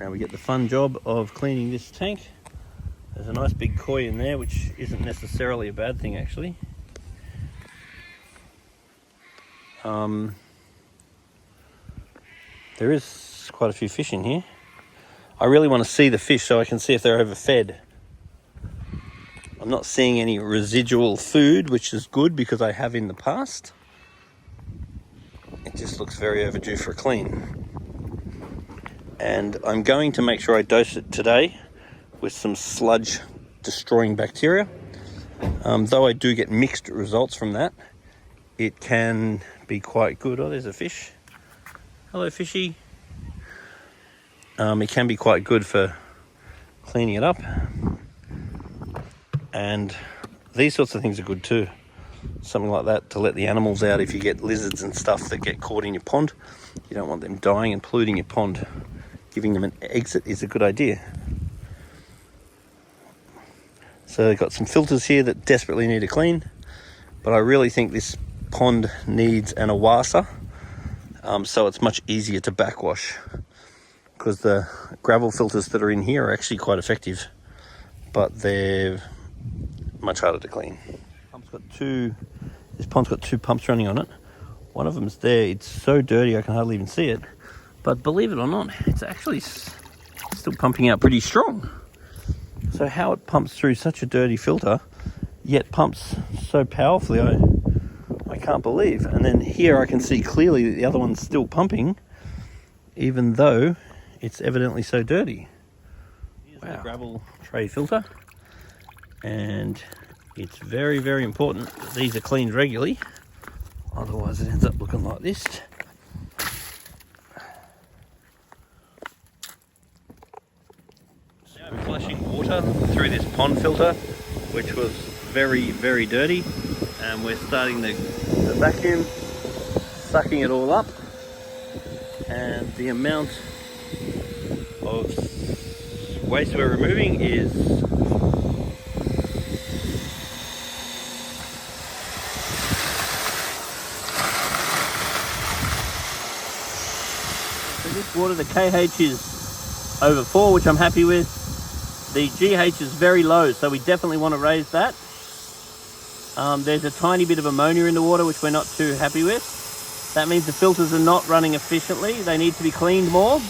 Now we get the fun job of cleaning this tank. There's a nice big koi in there, which isn't necessarily a bad thing actually. There is quite a few fish in here. I really want to see the fish so I can see if they're overfed. I'm not seeing any residual food, which is good because I have in the past. It just looks very overdue for a clean. And I'm going to make sure I dose it today with some sludge destroying bacteria. Though I do get mixed results from that, it can be quite good. Oh, there's a fish. Hello, fishy. It can be quite good for cleaning it up. And these sorts of things are good too. Something like that to let the animals out if you get lizards and stuff that get caught in your pond. You don't want them dying and polluting your pond. Giving them an exit is a good idea. So I've got some filters here that desperately need a clean, but I really think this pond needs an awasa, so it's much easier to backwash, because the gravel filters that are in here are actually quite effective, but they're much harder to clean. This pond's got two pumps running on it. One of them's there. It's so dirty I can hardly even see it, but believe it or not, it's actually still pumping out pretty strong. So how it pumps through such a dirty filter, yet pumps so powerfully, I can't believe. And then here I can see clearly that the other one's still pumping, even though it's evidently so dirty. Here's the gravel tray filter, and it's very, very important that these are cleaned regularly, otherwise it ends up looking like this. So I'm flushing water through this pond filter, which was very, very dirty, and we're starting the vacuum, sucking it all up, and the amount of waste we're removing is this water, the KH is over 4, which I'm happy with. The GH is very low, so we definitely want to raise that. There's a tiny bit of ammonia in the water, which we're not too happy with. That means the filters are not running efficiently. They need to be cleaned more.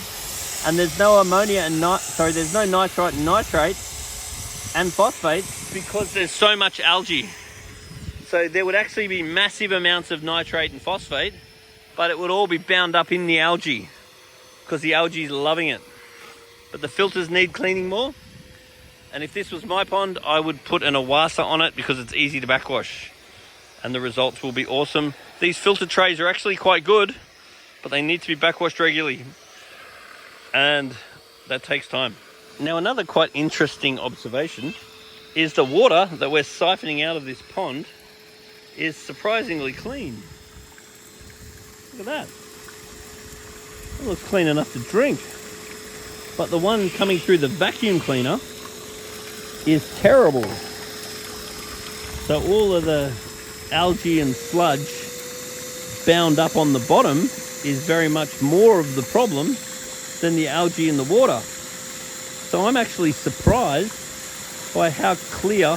And there's no ammonia and there's no nitrite and nitrate and phosphate because there's so much algae. So there would actually be massive amounts of nitrate and phosphate, but it would all be bound up in the algae because the algae is loving it. But the filters need cleaning more. And if this was my pond, I would put an awasa on it because it's easy to backwash. And the results will be awesome. These filter trays are actually quite good, but they need to be backwashed regularly. And that takes time. Now, another quite interesting observation is the water that we're siphoning out of this pond is surprisingly clean. Look at that. It looks clean enough to drink. But the one coming through the vacuum cleaner is terrible. So all of the algae and sludge bound up on the bottom is very much more of the problem than the algae in the water. So I'm actually surprised by how clear.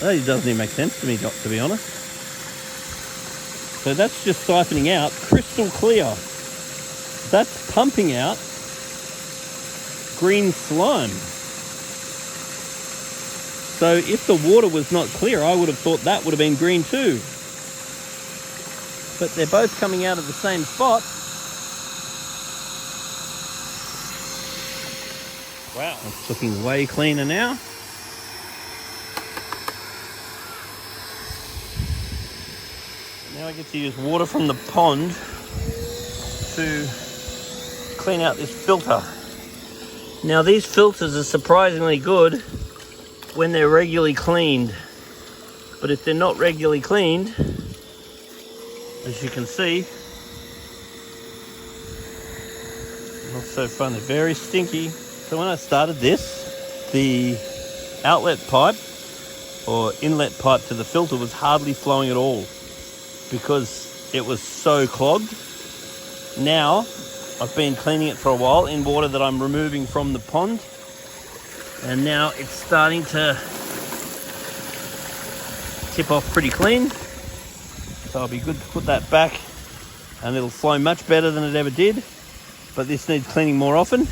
That doesn't even make sense to me, to be honest. So that's just siphoning out, crystal clear. That's pumping out green slime. So if the water was not clear, I would have thought that would have been green too. But they're both coming out of the same spot. Wow, it's looking way cleaner now. Now I get to use water from the pond to clean out this filter. Now these filters are surprisingly good when they're regularly cleaned, but if they're not regularly cleaned, as you can see, not so fun. They're very stinky. So when I started this, the outlet pipe or inlet pipe to the filter was hardly flowing at all because it was so clogged. Now I've been cleaning it for a while in water that I'm removing from the pond. And now it's starting to tip off pretty clean. So it'll be good to put that back and it'll flow much better than it ever did. But this needs cleaning more often.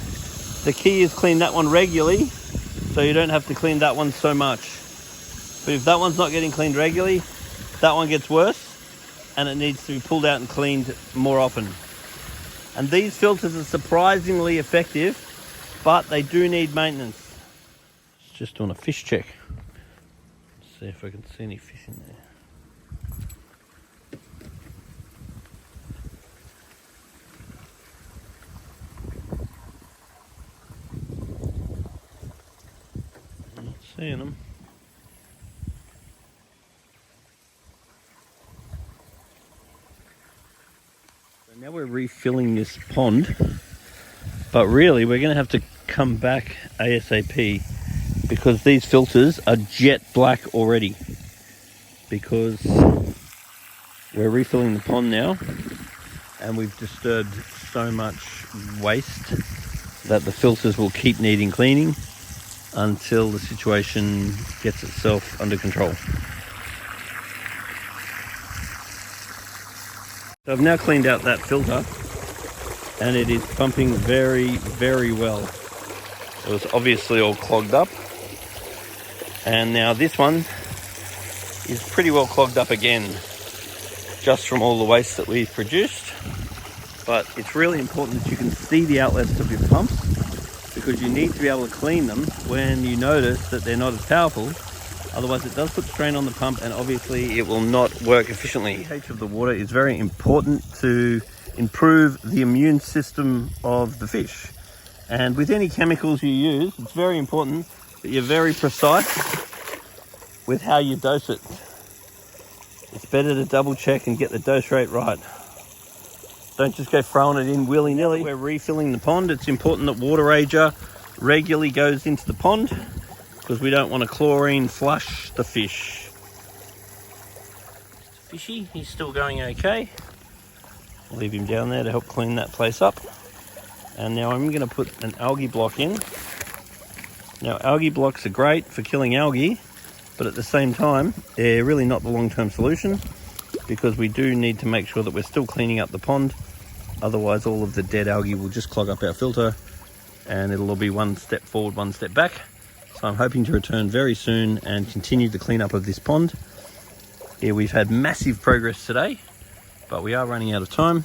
The key is clean that one regularly so you don't have to clean that one so much. But if that one's not getting cleaned regularly, that one gets worse and it needs to be pulled out and cleaned more often. And these filters are surprisingly effective, but they do need maintenance. Just doing a fish check. See if I can see any fish in there. I'm not seeing them. So now we're refilling this pond, but really we're going to have to come back ASAP because these filters are jet black already, because we're refilling the pond now and we've disturbed so much waste that the filters will keep needing cleaning until the situation gets itself under control. So I've now cleaned out that filter and it is pumping very, very well. It was obviously all clogged up. And now this one is pretty well clogged up again, just from all the waste that we've produced. But it's really important that you can see the outlets of your pumps, because you need to be able to clean them when you notice that they're not as powerful. Otherwise it does put strain on the pump and obviously it will not work efficiently. The pH of the water is very important to improve the immune system of the fish. And with any chemicals you use, it's very important that you're very precise with how you dose it. It's better to double check and get the dose rate right. Don't just go throwing it in willy-nilly. We're refilling the pond. It's important that water rager regularly goes into the pond because we don't want to chlorine flush the fish. Fishy, he's still going okay. I'll leave him down there to help clean that place up. And now I'm going to put an algae block in. Now algae blocks are great for killing algae, but at the same time they're really not the long-term solution, because we do need to make sure that we're still cleaning up the pond. Otherwise all of the dead algae will just clog up our filter and it'll all be one step forward, one step back. So I'm hoping to return very soon and continue the cleanup of this pond. Here we've had massive progress today, but we are running out of time,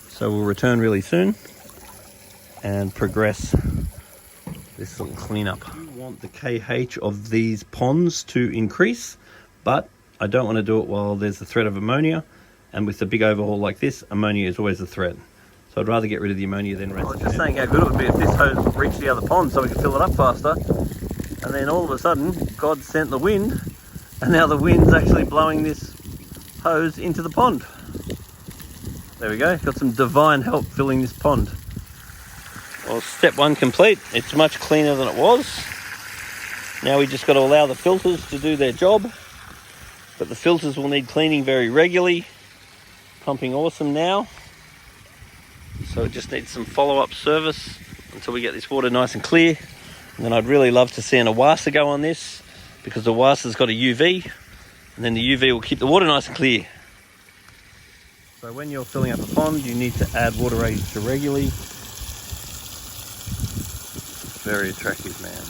so we'll return really soon and progress this little cleanup. I want the KH of these ponds to increase, but I don't want to do it while there's the threat of ammonia, and with a big overhaul like this, ammonia is always a threat. So I'd rather get rid of the ammonia than rest. I was just saying how good it would be if this hose reached the other pond so we could fill it up faster, and then all of a sudden God sent the wind, and now the wind's actually blowing this hose into the pond. There we go, got some divine help filling this pond. Well, step one complete. It's much cleaner than it was. Now we just got to allow the filters to do their job, but the filters will need cleaning very regularly. Pumping awesome now, so it just needs some follow-up service until we get this water nice and clear. And then I'd really love to see an Awasa go on this, because the Awasa's got a UV, and then the UV will keep the water nice and clear. So when you're filling up a pond, you need to add water rager regularly. Very attractive, man.